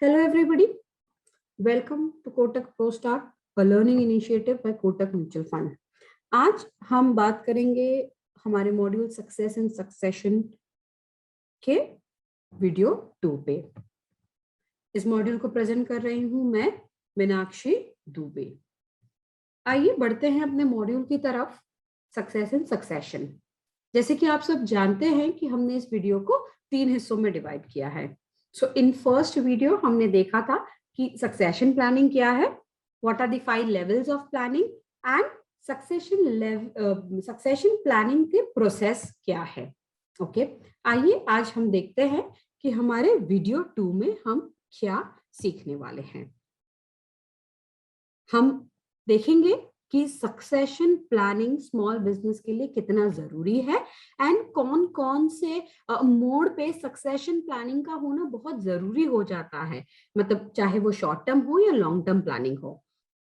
Hello everybody, welcome to Kotak ProStart, a learning initiative by Kotak Mutual Fund. आज हम बात करेंगे हमारे मॉड्यूल सक्सेस एंड सक्सेशन के वीडियो 2 पे। इस मॉड्यूल को प्रेजेंट कर रही हूं मैं मीनाक्षी दुबे। आइए बढ़ते हैं अपने मॉड्यूल की तरफ, सक्सेस एंड सक्सेशन। जैसे कि आप सब जानते हैं कि हमने इस वीडियो को 3 हिस्सों में डिवाइड किया है। सो इन फर्स्ट वीडियो हमने देखा था कि सक्सेशन प्लानिंग क्या है, what are the 5 levels of planning and succession planning के प्रोसेस क्या है। ओके, आइए आज हम देखते हैं कि हमारे वीडियो 2 में हम क्या सीखने वाले हैं। हम देखेंगे कि सक्सेशन प्लानिंग स्मॉल बिजनेस के लिए कितना जरूरी है एंड कौन कौन से मोड पे सक्सेशन प्लानिंग का होना बहुत जरूरी हो जाता है, मतलब चाहे वो शॉर्ट टर्म हो या लॉन्ग टर्म प्लानिंग हो।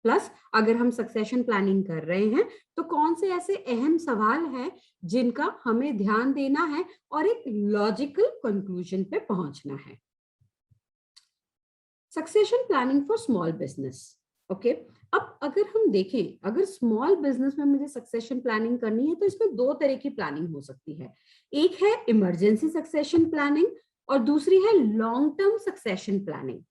प्लस अगर हम सक्सेशन प्लानिंग कर रहे हैं तो कौन से ऐसे अहम सवाल हैं जिनका हमें ध्यान देना है और एक लॉजिकल कंक्लूजन पे पहुंचना है। Succession planning for small business. Okay, अब अगर हम देखें, अगर स्मॉल बिजनेस में मुझे सक्सेशन प्लानिंग करनी है तो इसमें 2 तरह की प्लानिंग हो सकती है। एक है इमरजेंसी सक्सेशन प्लानिंग और दूसरी है लॉन्ग टर्म सक्सेशन प्लानिंग।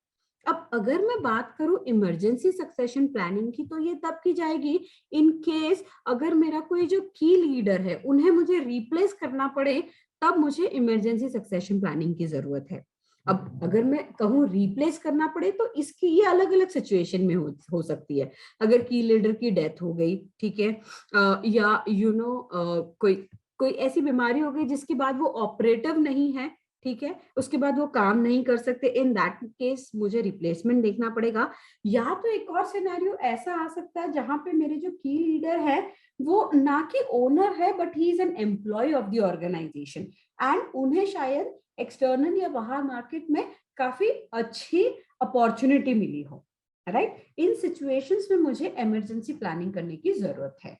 अब अगर मैं बात करूं इमरजेंसी सक्सेशन प्लानिंग की, तो ये तब की जाएगी इन केस अगर मेरा कोई जो की लीडर है उन्हें मुझे रिप्लेस करना पड़े, तब मुझे इमरजेंसी सक्सेशन प्लानिंग की जरूरत है। अब अगर मैं कहूँ रिप्लेस करना पड़े तो इसकी ये अलग अलग सिचुएशन में हो सकती है। अगर की लीडर की डेथ हो गई, ठीक है, या कोई कोई ऐसी बीमारी हो गई जिसके बाद वो ऑपरेटिव नहीं है, ठीक है, उसके बाद वो काम नहीं कर सकते, इन दैट केस मुझे रिप्लेसमेंट देखना पड़ेगा। या तो एक और सिनेरियो ऐसा आ सकता है जहां पे मेरे जो की लीडर है वो ना कि ओनर है but he is an employee of the organisation and उन्हें शायद एक्सटर्नल या बाहर मार्केट में काफी अच्छी अपॉर्चुनिटी मिली हो, राइट। इन सिचुएशंस में मुझे इमरजेंसी प्लानिंग करने की जरूरत है।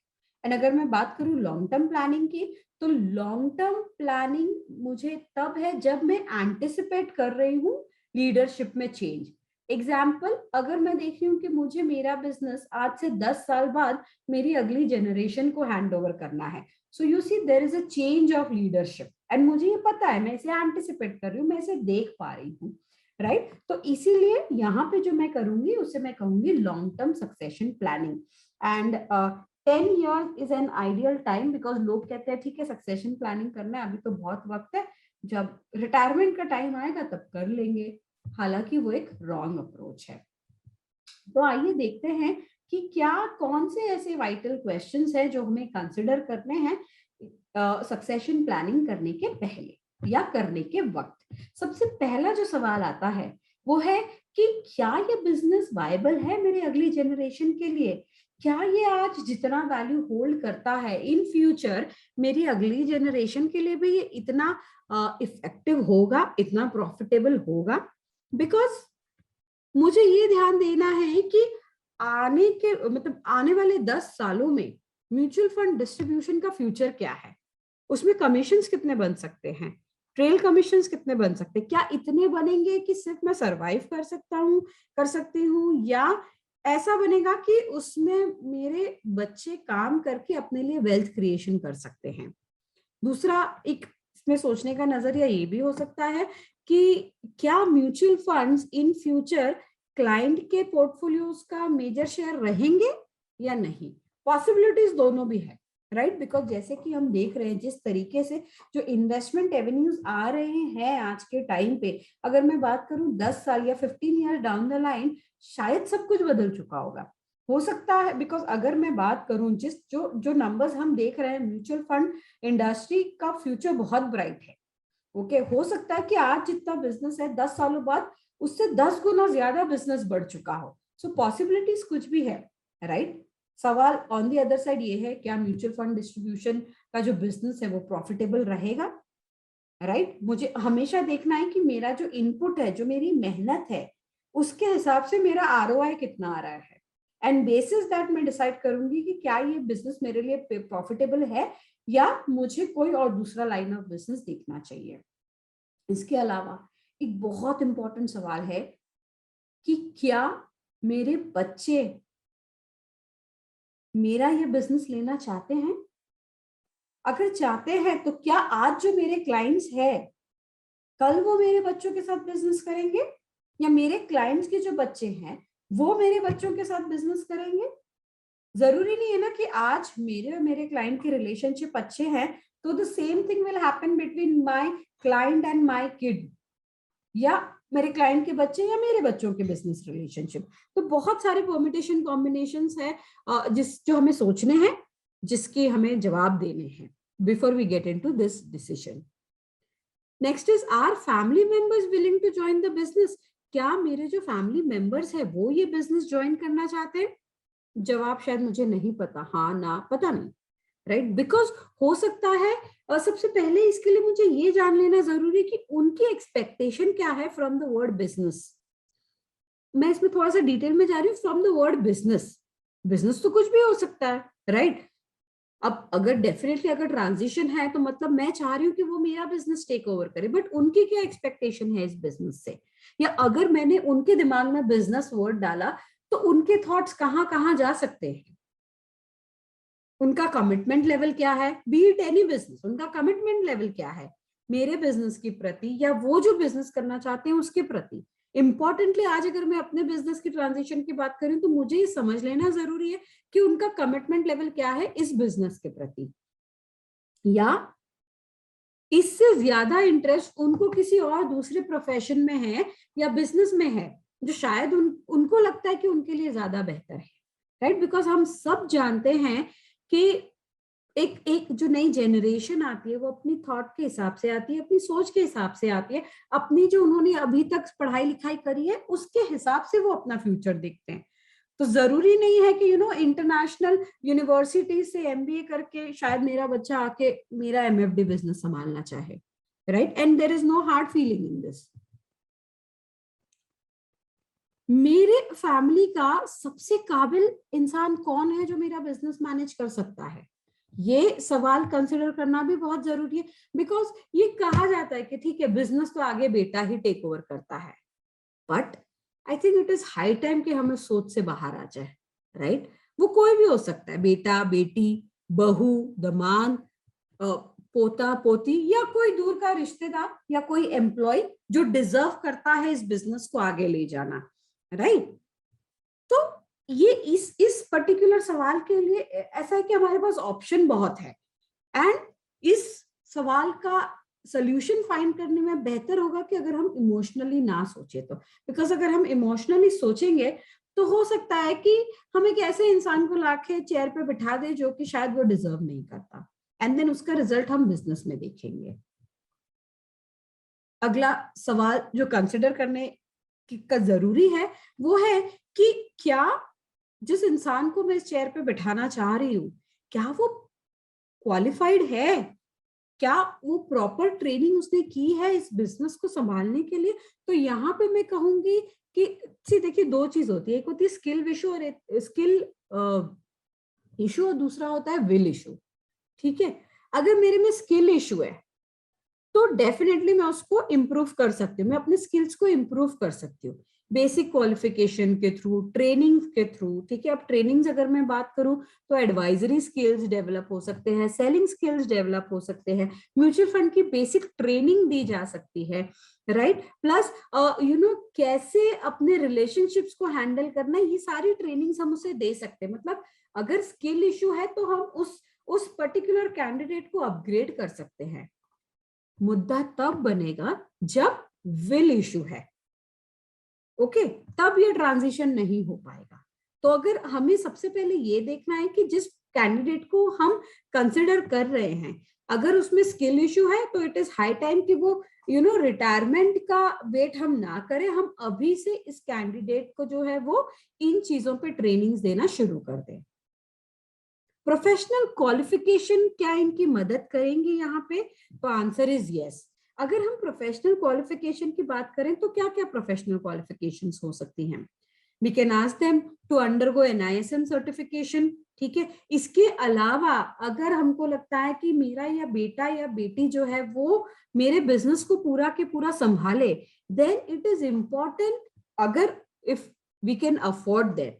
एंड अगर मैं बात करूं लॉन्ग टर्म प्लानिंग की, तो लॉन्ग टर्म प्लानिंग मुझे तब है जब मैं एंटिसिपेट कर रही हूँ लीडरशिप में चेंज। एग्जाम्पल, अगर मैं देख रही हूँ कि मुझे मेरा बिजनेस आज से 10 साल बाद मेरी अगली जनरेशन को हैंड ओवर करना है, so you see there is a change of leadership and मुझे ये पता है, मैं इसे एंटिसिपेट कर रही हूँ, मैं इसे देख पा रही हूँ, राइट। तो इसीलिए यहाँ पे जो मैं करूंगी उसे मैं कहूंगी long term succession planning. And 10 years is an ideal time, because लोग कहते हैं ठीक है सक्सेशन प्लानिंग करना है, अभी तो बहुत वक्त है, जब रिटायरमेंट का टाइम आएगा तब कर लेंगे। हालांकि वो एक रॉन्ग अप्रोच है। तो आइए देखते हैं कि क्या कौन से ऐसे वाइटल क्वेश्चंस हैं जो हमें कंसिडर करने हैं सक्सेशन प्लानिंग करने के पहले या करने के वक्त। सबसे पहला जो सवाल आता है वो है कि क्या ये बिजनेस वायबल है मेरे अगली जनरेशन के लिए? क्या ये आज जितना वैल्यू होल्ड करता है इन फ्यूचर मेरी अगली जनरेशन के लिए भी ये इतना इफेक्टिव होगा, इतना प्रॉफिटेबल होगा? बिकॉज मुझे ये ध्यान देना है कि आने वाले 10 सालों में म्यूचुअल फंड डिस्ट्रीब्यूशन का फ्यूचर क्या है, उसमें कमीशंस कितने बन सकते हैं, ट्रेल कमीशंस कितने बन सकते हैं, क्या इतने बनेंगे कि सिर्फ मैं सरवाइव कर सकती हूँ, या ऐसा बनेगा कि उसमें मेरे बच्चे काम करके अपने लिए वेल्थ क्रिएशन कर सकते हैं। दूसरा एक इसमें सोचने का नजरिया ये भी हो सकता है कि क्या mutual funds in future client के पोर्टफोलियोज का मेजर शेयर रहेंगे या नहीं। पॉसिबिलिटीज दोनों भी है, राइट। बिकॉज जैसे कि हम देख रहे हैं जिस तरीके से जो इन्वेस्टमेंट एवेन्यूज आ रहे हैं आज के टाइम पे, अगर मैं बात करूं 10 साल या 15 ईयर डाउन द लाइन, शायद सब कुछ बदल चुका होगा, हो सकता है। बिकॉज अगर मैं बात करूं जिस जो जो नंबर्स हम देख रहे हैं, म्यूचुअल फंड इंडस्ट्री का फ्यूचर बहुत ब्राइट है। ओके, हो सकता है कि आज जितना बिजनेस है 10 सालों बाद उससे 10 गुना ज्यादा बिजनेस बढ़ चुका हो। सो पॉसिबिलिटीज कुछ भी है, राइट। सवाल ऑन दी अदर साइड ये है, क्या म्यूचुअल फंड डिस्ट्रीब्यूशन का जो बिजनेस है वो प्रॉफिटेबल रहेगा, राइट। मुझे हमेशा देखना है कि मेरा जो इनपुट है, जो मेरी मेहनत है, उसके हिसाब से मेरा आरओआई कितना आ रहा है, एंड बेसिस दैट मैं डिसाइड करूंगी कि क्या ये बिजनेस मेरे लिए प्रॉफिटेबल है या मुझे कोई और दूसरा लाइन ऑफ बिजनेस देखना चाहिए। इसके अलावा एक बहुत इंपॉर्टेंट सवाल है कि क्या मेरे बच्चे मेरा ये बिजनेस लेना चाहते हैं। अगर चाहते हैं तो क्या आज जो मेरे क्लाइंट्स है कल वो मेरे बच्चों के साथ बिजनेस करेंगे, या मेरे क्लाइंट्स के जो बच्चे हैं वो मेरे बच्चों के साथ बिजनेस करेंगे। जरूरी नहीं है ना कि आज मेरे और मेरे क्लाइंट के रिलेशनशिप अच्छे हैं तो the same thing will happen between my client and my kid, या मेरे क्लाइंट के बच्चे या मेरे बच्चों के बिजनेस रिलेशनशिप। तो बहुत सारे परम्यूटेशन कॉम्बिनेशंस है जो हमें सोचने हैं, जिसके हमें जवाब देने हैं before we get into this decision. Next is, are family members willing to join the business. क्या मेरे जो फैमिली मेंबर्स है वो ये बिजनेस ज्वाइन करना चाहते हैं? जवाब शायद मुझे नहीं पता, हाँ ना पता नहीं, राइट। बिकॉज हो सकता है, और सबसे पहले इसके लिए मुझे ये जान लेना जरूरी है कि उनकी एक्सपेक्टेशन क्या है फ्रॉम द वर्ड बिजनेस। मैं इसमें थोड़ा सा डिटेल में जा रही हूँ। From the word business, business तो कुछ भी हो सकता है, राइट। अब अगर डेफिनेटली अगर ट्रांजिशन है तो मतलब मैं चाह रही हूँ कि वो मेरा बिजनेस टेक ओवर करे, बट उनकी क्या एक्सपेक्टेशन है इस बिजनेस से, या अगर मैंने उनके दिमाग में बिजनेस वर्ड डाला तो उनके थॉट्स कहाँ कहाँ जा सकते हैं। उनका कमिटमेंट लेवल क्या है, बी इट एनी बिजनेस, उनका कमिटमेंट लेवल क्या है मेरे बिजनेस के प्रति, या वो जो बिजनेस करना चाहते हैं उसके प्रति। इंपॉर्टेंटली आज अगर मैं अपने बिजनेस की ट्रांजिशन की बात करूं तो मुझे ये समझ लेना जरूरी है कि उनका कमिटमेंट लेवल क्या है इस बिजनेस के प्रति, या इससे ज्यादा इंटरेस्ट उनको किसी और दूसरे प्रोफेशन में है या बिजनेस में है जो शायद उनको लगता है कि उनके लिए ज्यादा बेहतर है, राइट। बिकॉज हम सब जानते हैं कि एक एक जो नई जनरेशन आती है वो अपनी थॉट के हिसाब से आती है, अपनी सोच के हिसाब से आती है, अपनी जो उन्होंने अभी तक पढ़ाई लिखाई करी है उसके हिसाब से वो अपना फ्यूचर देखते हैं। तो जरूरी नहीं है कि इंटरनेशनल यूनिवर्सिटी से एमबीए करके शायद मेरा बच्चा आके मेरा एमएफडी बिजनेस संभालना चाहे, right. And there is no hard feeling in this. मेरे फैमिली का सबसे काबिल इंसान कौन है जो मेरा बिजनेस मैनेज कर सकता है, ये सवाल कंसिडर करना भी बहुत जरूरी है। बिकॉज ये कहा जाता है कि ठीक है बिजनेस तो आगे बेटा ही टेक ओवर करता है, but I think it is high time कि हमें सोच से बाहर आ जाए, राइट। वो कोई भी हो सकता है, बेटा बेटी, बहू दामाद, पोता पोती, या कोई दूर का रिश्तेदार, या कोई एम्प्लॉय जो डिजर्व करता है इस बिजनेस को आगे ले जाना, राइट। तो ये इस पर्टिकुलर सवाल के लिए ऐसा है कि हमारे पास ऑप्शन बहुत है, एंड इस सवाल का सोल्यूशन फाइंड करने में बेहतर होगा कि अगर हम इमोशनली ना सोचे तो। बिकॉज अगर हम इमोशनली सोचेंगे तो हो सकता है कि हम एक ऐसे इंसान को लाके चेयर पे बिठा दे जो कि शायद वो डिजर्व नहीं करता, एंड देन उसका रिजल्ट हम बिजनेस में देखेंगे। अगला सवाल जो कंसिडर करने का जरूरी है वो है कि क्या जिस इंसान को मैं इस चेयर पे बिठाना चाह रही हूँ क्या वो क्वालिफाइड है, क्या वो प्रॉपर ट्रेनिंग उसने की है इस बिजनेस को संभालने के लिए। तो यहाँ पे मैं कहूंगी कि देखिए दो चीज होती है, एक होती है स्किल इशू और स्किल इशू, और दूसरा होता है विल इशू, ठीक है। अगर मेरे में स्किल इशू है तो डेफिनेटली मैं उसको इम्प्रूव कर सकती हूँ, मैं अपने स्किल्स को इम्प्रूव कर सकती हूँ बेसिक क्वालिफिकेशन के थ्रू, ट्रेनिंग के थ्रू, ठीक है। अब ट्रेनिंग्स अगर मैं बात करूं तो एडवाइजरी स्किल्स डेवलप हो सकते हैं, सेलिंग स्किल्स डेवलप हो सकते हैं, म्यूचुअल फंड की बेसिक ट्रेनिंग दी जा सकती है, राइट। प्लस कैसे अपने रिलेशनशिप्स को हैंडल करना है, ये सारी ट्रेनिंग्स हम उसे दे सकते हैं। मतलब अगर स्किल इशू है तो हम उस पर्टिकुलर कैंडिडेट को अपग्रेड कर सकते हैं। मुद्दा तब बनेगा जब विल इशू है, ओके, तब ये ट्रांजिशन नहीं हो पाएगा। तो अगर हमें सबसे पहले ये देखना है कि जिस कैंडिडेट को हम कंसिडर कर रहे हैं अगर उसमें स्किल इशू है तो इट इज हाई टाइम कि वो रिटायरमेंट का वेट हम ना करें, हम अभी से इस कैंडिडेट को जो है वो इन चीजों पे ट्रेनिंग्स देना शुरू कर दें। प्रोफेशनल क्वालिफिकेशन क्या इनकी मदद करेंगे यहाँ पे? तो आंसर इज यस। अगर हम प्रोफेशनल क्वालिफिकेशन की बात करें तो क्या क्या प्रोफेशनल क्वालिफिकेशंस हो सकती हैं? We can ask them to undergo NISM certification, ठीक है। इसके अलावा अगर हमको लगता है कि मेरा या बेटा या बेटी जो है वो मेरे बिजनेस को पूरा के पूरा संभाले, देन इट इज इम्पोर्टेंट, अगर if we can afford that,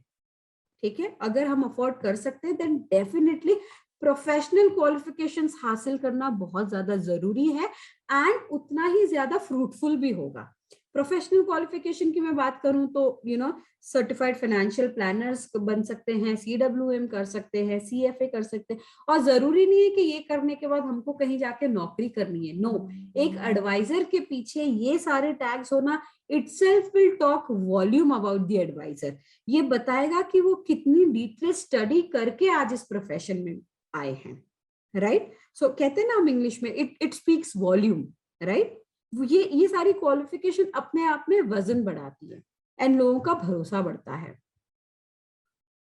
ठीक है, अगर हम अफोर्ड कर सकते हैं देन डेफिनेटली प्रोफेशनल क्वालिफिकेशंस हासिल करना बहुत ज्यादा जरूरी है एंड उतना ही ज्यादा फ्रूटफुल भी होगा। प्रोफेशनल क्वालिफिकेशन की मैं बात करूं तो सर्टिफाइड फाइनेंशियल प्लानर्स बन सकते हैं, CWM कर सकते हैं, CFA कर सकते हैं, और जरूरी नहीं है कि ये करने के बाद हमको कहीं जाके नौकरी करनी है। नो, एक एडवाइजर के पीछे ये सारे टैग्स होना itself will talk volume about the advisor। ये बताएगा कि वो कितनी डिटेल स्टडी करके आज इस प्रोफेशन में आए हैं, राइट। सो कहते हैं ना हम इंग्लिश में, इट स्पीक्स वॉल्यूम, राइट। ये सारी क्वालिफिकेशन अपने आप में वजन बढ़ाती है एंड लोगों का भरोसा बढ़ता है।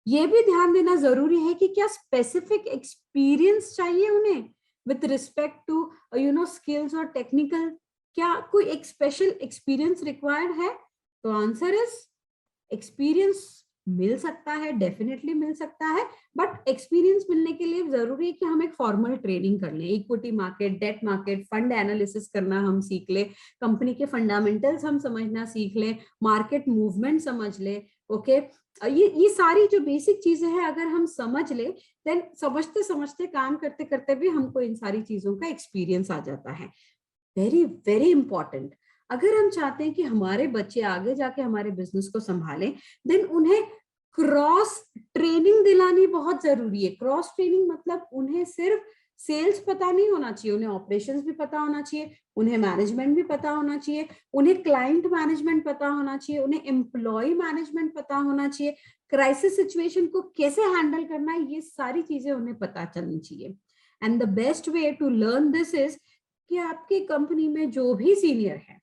ये भी ध्यान देना जरूरी है कि क्या स्पेसिफिक एक्सपीरियंस चाहिए उन्हें विथ रिस्पेक्ट टू स्किल्स और टेक्निकल, क्या कोई एक स्पेशल एक्सपीरियंस रिक्वायर्ड है? तो आंसर इज एक्सपीरियंस मिल सकता है, डेफिनेटली मिल सकता है, बट एक्सपीरियंस मिलने के लिए जरूरी है कि हम एक फॉर्मल ट्रेनिंग कर लें, equity market, debt market, fund analysis करना हम सीख लें, कंपनी के फंडामेंटल्स हम समझना सीख लें, मार्केट मूवमेंट समझ लें। ओके, ये सारी जो बेसिक चीजें हैं अगर हम समझ ले देन समझते समझते काम करते करते भी हमको इन सारी चीजों का एक्सपीरियंस आ जाता है। वेरी वेरी इंपॉर्टेंट, अगर हम चाहते हैं कि हमारे बच्चे आगे जाके हमारे बिजनेस को संभालें देन उन्हें क्रॉस ट्रेनिंग दिलानी बहुत जरूरी है। क्रॉस ट्रेनिंग मतलब उन्हें सिर्फ सेल्स पता नहीं होना चाहिए, उन्हें ऑपरेशंस भी पता होना चाहिए, उन्हें मैनेजमेंट भी पता होना चाहिए, उन्हें क्लाइंट मैनेजमेंट पता होना चाहिए, उन्हें एम्प्लॉय मैनेजमेंट पता होना चाहिए, क्राइसिस सिचुएशन को कैसे हैंडल करना है, ये सारी चीजें उन्हें पता चलनी चाहिए। And the best way to learn this is कि आपकी कंपनी में जो भी सीनियर है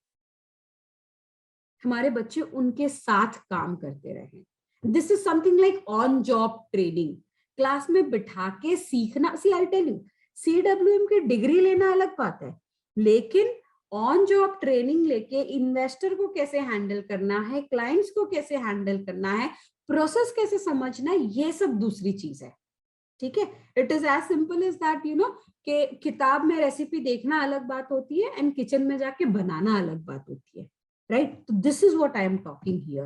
हमारे बच्चे उनके साथ काम करते रहे। This is something like on job training, class में बिठा के सीखना। सी आई टेल यू, CWM की डिग्री लेना अलग बात है, लेकिन ऑन जॉब ट्रेनिंग लेके इन्वेस्टर को कैसे हैंडल करना है, क्लाइंट्स को कैसे हैंडल करना है, प्रोसेस कैसे समझना है, ये सब दूसरी चीज है, ठीक है। It is as simple is that कि किताब में रेसिपी देखना अलग बात होती है एंड किचन में जाके बनाना अलग बात होती है, राइट। तो this is what I am talking here,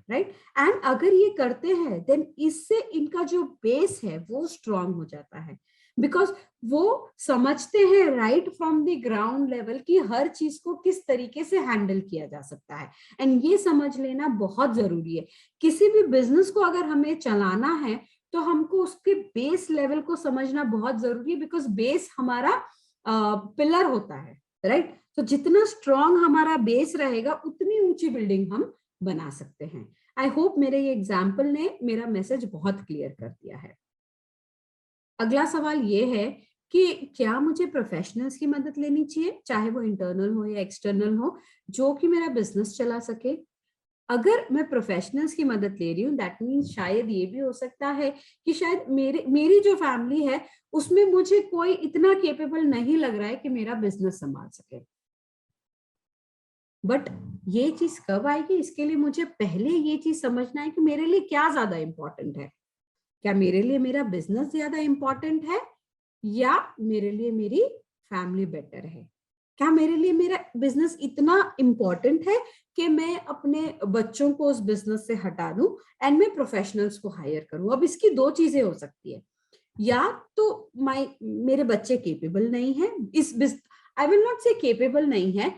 right. And अगर ये करते हैं देन इससे इनका जो बेस है वो स्ट्रांग हो जाता है, बिकॉज वो समझते हैं right from the ground level कि हर चीज को किस तरीके से हैंडल किया जा सकता है। एंड ये समझ लेना बहुत जरूरी है। किसी भी बिजनेस को अगर हमें चलाना है तो हमको उसके बेस लेवल को समझना बहुत जरूरी है, बिकॉज बेस हमारा पिलर होता है, राइट। तो जितना स्ट्रांग हमारा बेस रहेगा उतनी ऊंची बिल्डिंग हम बना सकते हैं। आई होप मेरे ये एग्जाम्पल ने मेरा मैसेज बहुत क्लियर कर दिया है। अगला सवाल ये है कि क्या मुझे प्रोफेशनल्स की मदद लेनी चाहिए, चाहे वो इंटरनल हो या एक्सटर्नल हो, जो कि मेरा बिजनेस चला सके। अगर मैं प्रोफेशनल्स की मदद ले रही हूँ दैट मीन्स शायद ये भी हो सकता है कि शायद मेरी जो फैमिली है उसमें मुझे कोई इतना केपेबल नहीं लग रहा है कि मेरा बिजनेस संभाल सके। बट ये चीज कब आएगी, इसके लिए मुझे पहले ये चीज समझना है कि मेरे लिए क्या ज्यादा इंपॉर्टेंट है। क्या मेरे लिए मेरा बिजनेस ज्यादा इंपॉर्टेंट है या मेरे लिए मेरी फैमिली बेटर है? क्या मेरे लिए मेरा बिजनेस इतना इंपॉर्टेंट है कि मैं अपने बच्चों को उस बिजनेस से हटा दूं एंड मैं प्रोफेशनल्स को हायर करूं? अब इसकी दो चीजें हो सकती है, या तो मेरे बच्चे केपेबल नहीं है इस आई विल नॉट से केपेबल नहीं है,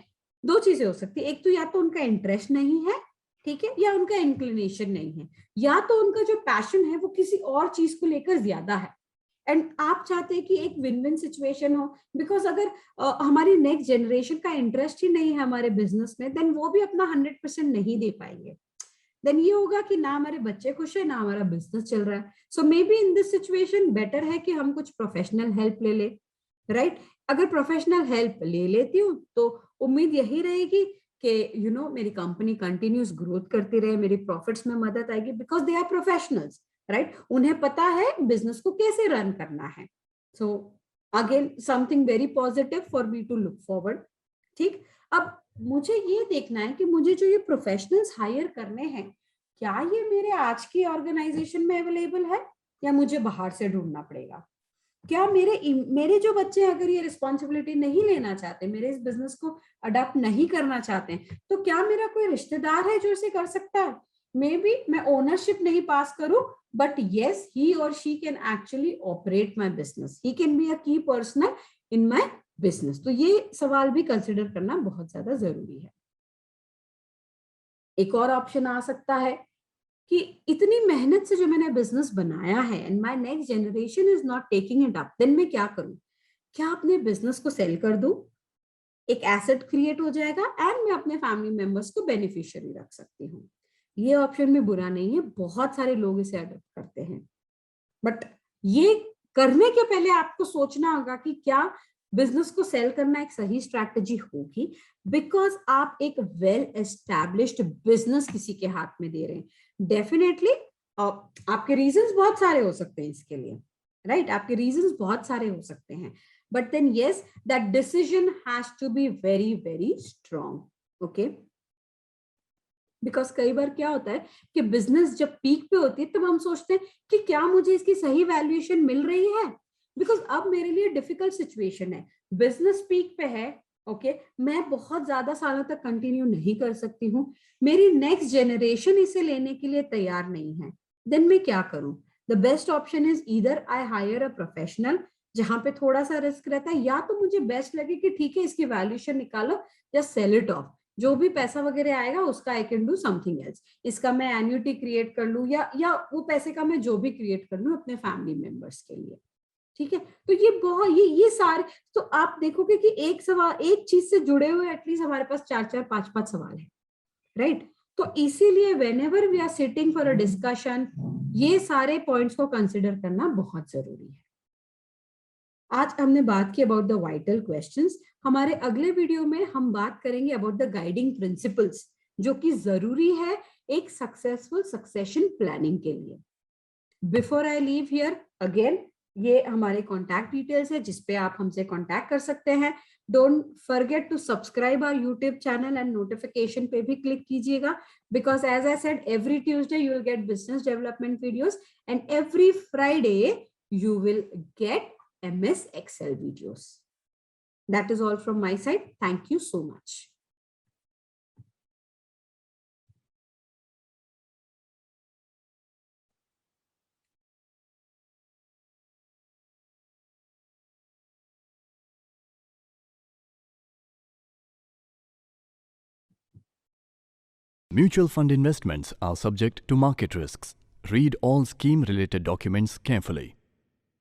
दो चीजें हो सकती है। एक तो या तो उनका इंटरेस्ट नहीं है, ठीक है, या उनका इंक्लिनेशन नहीं है, या तो उनका जो पैशन है वो किसी और चीज को लेकर ज्यादा है। एंड आप चाहते हैं कि एक विन विन सिचुएशन हो, बिकॉज अगर हमारी नेक्स्ट जनरेशन का इंटरेस्ट ही नहीं है हमारे बिजनेस में देन वो भी अपना 100% नहीं दे पाएंगे। देन ये होगा कि ना हमारे बच्चे खुश है ना हमारा बिजनेस चल रहा है। So maybe in this situation better है कि हम कुछ प्रोफेशनल हेल्प ले ले, राइट। अगर प्रोफेशनल हेल्प ले लेती हूँ तो उम्मीद यही रहेगी कि मेरी कंपनी कंटिन्यूस ग्रोथ करती रहे, मेरी प्रॉफिट्स में मदद आएगी, because they are professionals, right. उन्हें पता है बिजनेस को कैसे रन करना है। So again something very positive for me to look forward, ठीक। अब मुझे ये देखना है कि मुझे जो ये प्रोफेशनल्स हायर करने हैं क्या ये मेरे आज की ऑर्गेनाइजेशन में अवेलेबल है या मुझे बाहर से ढूंढना पड़ेगा। क्या मेरे जो बच्चे अगर ये रिस्पॉन्सिबिलिटी नहीं लेना चाहते, मेरे इस बिजनेस को अडॉप्ट नहीं करना चाहते, तो क्या मेरा कोई रिश्तेदार है जो इसे कर सकता है? मे बी मैं ओनरशिप नहीं पास करूं, but yes, he or she can actually operate my business. He can be a key person in my business. तो ये सवाल भी कंसिडर करना बहुत ज्यादा जरूरी है. एक और ऑप्शन आ सकता है कि इतनी मेहनत से जो मैंने बिजनेस बनाया है and my next generation is not taking it up, then मैं क्या करूं? क्या अपने बिजनेस को सेल कर दूं? एक एसेट क्रिएट हो जाएगा एंड मैं अपने फैमिली मेंबर्स को बेनिफिशियरी रख सकती हूँ. ये ऑप्शन में बुरा नहीं है, बहुत सारे लोग इसे अडॉप्ट करते हैं, बट ये करने के पहले आपको सोचना होगा कि क्या बिजनेस को सेल करना एक सही स्ट्रैटेजी होगी, बिकॉज आप एक वेल एस्टैब्लिश्ड बिजनेस किसी के हाथ में दे रहे हैं. डेफिनेटली आपके रीजंस बहुत सारे हो सकते हैं इसके लिए, राइट? आपके रीजंस बहुत सारे हो सकते हैं, but then yes, that decision has to be very very strong. Okay, because कई बार क्या होता है कि बिजनेस जब पीक पे होती है तब हम सोचते हैं कि क्या मुझे इसकी सही वैल्यूएशन मिल रही है, बिकॉज अब मेरे लिए डिफिकल्ट सिचुएशन है, बिजनेस पीक पे है. ओके, मैं बहुत ज्यादा सालों तक कंटिन्यू नहीं कर सकती हूँ, मेरी नेक्स्ट जनरेशन इसे लेने के लिए तैयार नहीं है, देन मैं क्या करूं? The best option is either I hire a professional, जहां पे थोड़ा सा रिस्क रहता है, या तो मुझे बेस्ट लगे कि ठीक है इसकी वैल्यूएशन निकालो या सेल इट ऑफ, जो भी पैसा वगैरह आएगा उसका I can do something else, इसका मैं एन्युटी क्रिएट कर लूं, या वो पैसे का मैं जो भी क्रिएट कर लूं अपने फैमिली मेंबर्स के लिए. ठीक है, तो ये बहुत ये सारे, तो आप देखोगे कि एक सवाल, एक चीज से जुड़े हुए एटलीस्ट हमारे पास 4-4 5-5 सवाल है, राइट? तो इसीलिए whenever we are sitting for a discussion, ये सारे पॉइंट्स को कंसिडर करना बहुत जरूरी है. आज हमने बात की अबाउट द वाइटल क्वेश्चंस. हमारे अगले वीडियो में हम बात करेंगे अबाउट द गाइडिंग प्रिंसिपल्स, जो कि जरूरी है एक सक्सेसफुल सक्सेशन प्लानिंग के लिए. Before I leave here again, ये हमारे कॉन्टैक्ट डिटेल्स है जिसपे आप हमसे कॉन्टैक्ट कर सकते हैं. Don't forget to subscribe our YouTube channel and notification पे भी क्लिक कीजिएगा, because as I said every Tuesday you will get business development videos and every Friday you will get MS Excel videos. That is all from my side. Thank you so much. Mutual fund investments are subject to market risks. Read all scheme-related documents carefully.